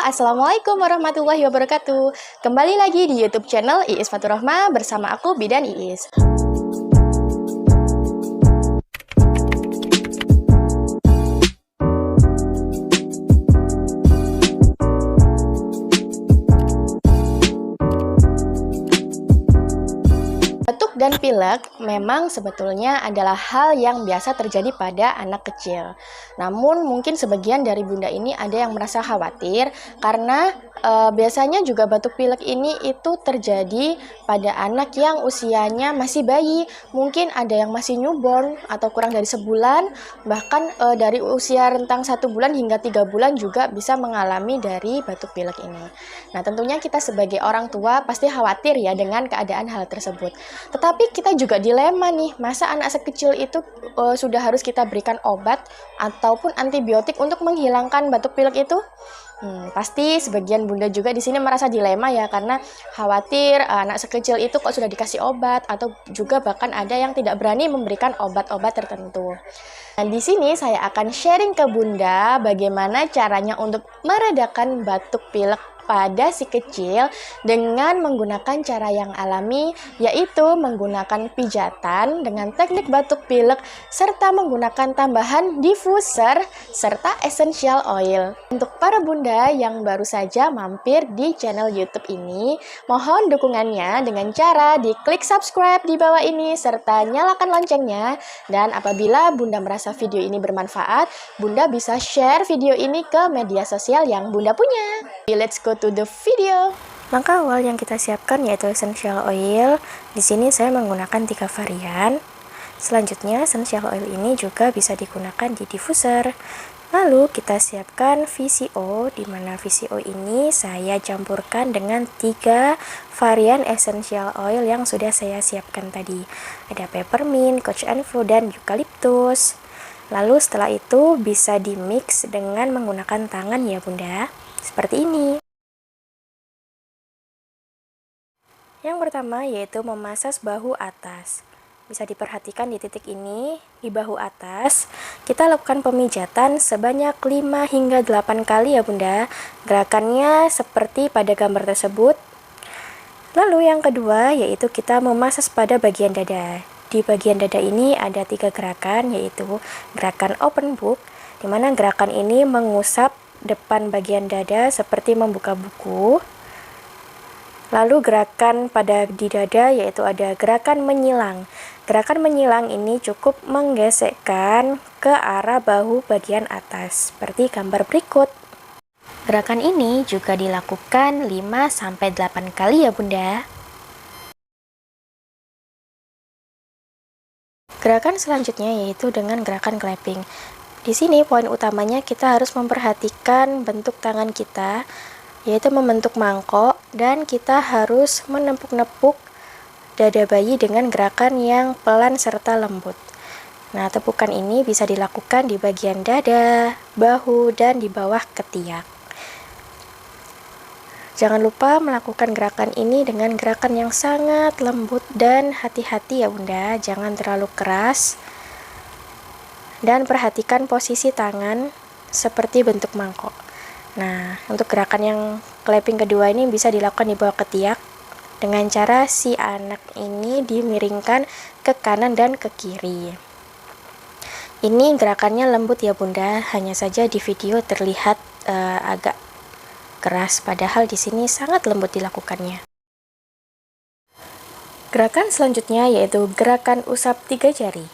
Assalamualaikum warahmatullahi wabarakatuh. Kembali lagi di YouTube channel Iis Faturrahma bersama aku Bidan Iis. Batuk dan pilek memang sebetulnya adalah hal yang biasa terjadi pada anak kecil. Namun mungkin sebagian dari bunda ini ada yang merasa khawatir karena biasanya juga batuk pilek ini itu terjadi pada anak yang usianya masih bayi. Mungkin ada yang masih newborn atau kurang dari sebulan, bahkan dari usia rentang 1 bulan hingga 3 bulan juga bisa mengalami dari batuk pilek ini. Nah, tentunya kita sebagai orang tua pasti khawatir ya dengan keadaan hal tersebut. Tetapi kita juga dilema nih, masa anak sekecil itu sudah harus kita berikan obat ataupun antibiotik untuk menghilangkan batuk pilek itu? Pasti sebagian bunda juga di sini merasa dilema ya, karena khawatir anak sekecil itu kok sudah dikasih obat, atau juga bahkan ada yang tidak berani memberikan obat-obat tertentu. Nah, di sini saya akan sharing ke bunda bagaimana caranya untuk meredakan batuk pilek pada si kecil dengan menggunakan cara yang alami, yaitu menggunakan pijatan dengan teknik batuk pilek serta menggunakan tambahan diffuser serta essential oil. Untuk para bunda yang baru saja mampir di channel YouTube ini, mohon dukungannya dengan cara diklik subscribe di bawah ini serta nyalakan loncengnya. Dan apabila bunda merasa video ini bermanfaat, bunda bisa share video ini ke media sosial yang bunda punya. Let's go to the video. Langkah awal yang kita siapkan yaitu essential oil. Di sini saya menggunakan 3 varian. Selanjutnya essential oil ini juga bisa digunakan di diffuser. Lalu kita siapkan VCO, di mana VCO ini saya campurkan dengan 3 varian essential oil yang sudah saya siapkan tadi. Ada peppermint, Scotch and Flow, dan eucalyptus. Lalu setelah itu bisa dimix dengan menggunakan tangan ya bunda, seperti ini. Yang pertama yaitu memasas bahu atas. Bisa diperhatikan di titik ini, di bahu atas, kita lakukan pemijatan sebanyak 5 hingga 8 kali ya bunda. Gerakannya seperti pada gambar tersebut. Lalu yang kedua yaitu kita memasas pada bagian dada. Di bagian dada ini ada 3 gerakan, yaitu gerakan open book, di mana gerakan ini mengusap depan bagian dada seperti membuka buku. Lalu gerakan pada di dada yaitu ada gerakan menyilang. Gerakan menyilang ini cukup menggesekkan ke arah bahu bagian atas, seperti gambar berikut. Gerakan ini juga dilakukan 5-8 kali ya bunda. Gerakan selanjutnya yaitu dengan gerakan clapping. Di sini poin utamanya kita harus memperhatikan bentuk tangan kita, yaitu membentuk mangkok, dan kita harus menepuk-nepuk dada bayi dengan gerakan yang pelan serta lembut. Nah, tepukan ini bisa dilakukan di bagian dada, bahu, dan di bawah ketiak. Jangan lupa melakukan gerakan ini dengan gerakan yang sangat lembut dan hati-hati ya bunda, jangan terlalu keras. Dan perhatikan posisi tangan seperti bentuk mangkok. Nah, untuk gerakan yang clapping kedua ini bisa dilakukan di bawah ketiak dengan cara si anak ini dimiringkan ke kanan dan ke kiri. Ini gerakannya lembut ya bunda, hanya saja di video terlihat agak keras, padahal di sini sangat lembut dilakukannya. Gerakan selanjutnya yaitu gerakan usap 3 jari.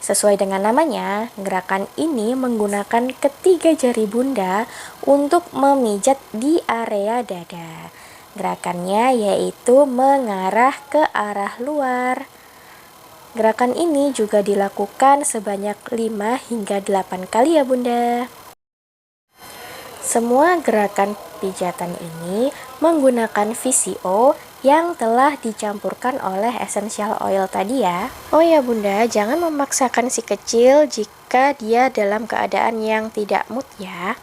Sesuai dengan namanya, gerakan ini menggunakan ketiga jari bunda untuk memijat di area dada. Gerakannya yaitu mengarah ke arah luar. Gerakan ini juga dilakukan sebanyak 5 hingga 8 kali ya bunda. Semua gerakan pijatan ini menggunakan VCO yang telah dicampurkan oleh essential oil tadi ya. Oh ya bunda, jangan memaksakan si kecil jika dia dalam keadaan yang tidak mood ya.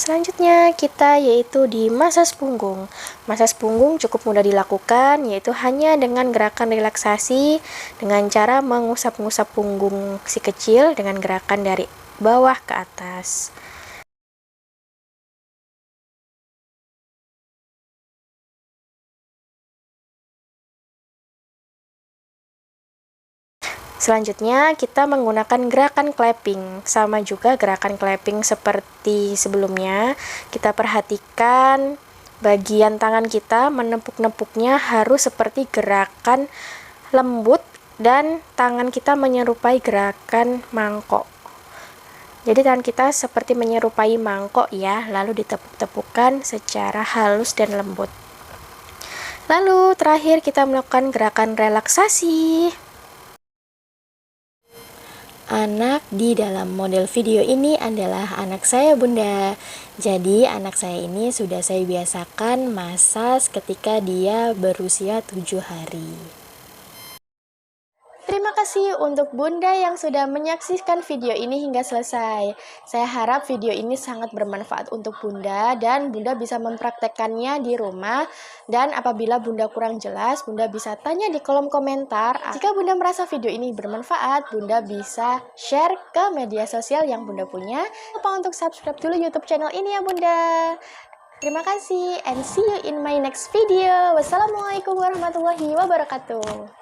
Selanjutnya kita yaitu di masas punggung. Masas punggung cukup mudah dilakukan, yaitu hanya dengan gerakan relaksasi dengan cara mengusap-ngusap punggung si kecil dengan gerakan dari bawah ke atas. Selanjutnya, kita menggunakan gerakan clapping. Sama juga gerakan clapping seperti sebelumnya. Kita perhatikan bagian tangan kita menepuk-nepuknya harus seperti gerakan lembut dan tangan kita menyerupai gerakan mangkok. Jadi tangan kita seperti menyerupai mangkok ya, lalu ditepuk-tepukkan secara halus dan lembut. Lalu terakhir kita melakukan gerakan relaksasi. Anak di dalam model video ini adalah anak saya, Bunda. Jadi anak saya ini sudah saya biasakan masas ketika dia berusia 7 hari. Terima kasih untuk Bunda yang sudah menyaksikan video ini hingga selesai. Saya harap video ini sangat bermanfaat untuk Bunda dan Bunda bisa mempraktekkannya di rumah. Dan apabila Bunda kurang jelas, Bunda bisa tanya di kolom komentar. Jika Bunda merasa video ini bermanfaat, Bunda bisa share ke media sosial yang Bunda punya. Jangan lupa untuk subscribe dulu YouTube channel ini ya Bunda. Terima kasih and see you in my next video. Wassalamualaikum warahmatullahi wabarakatuh.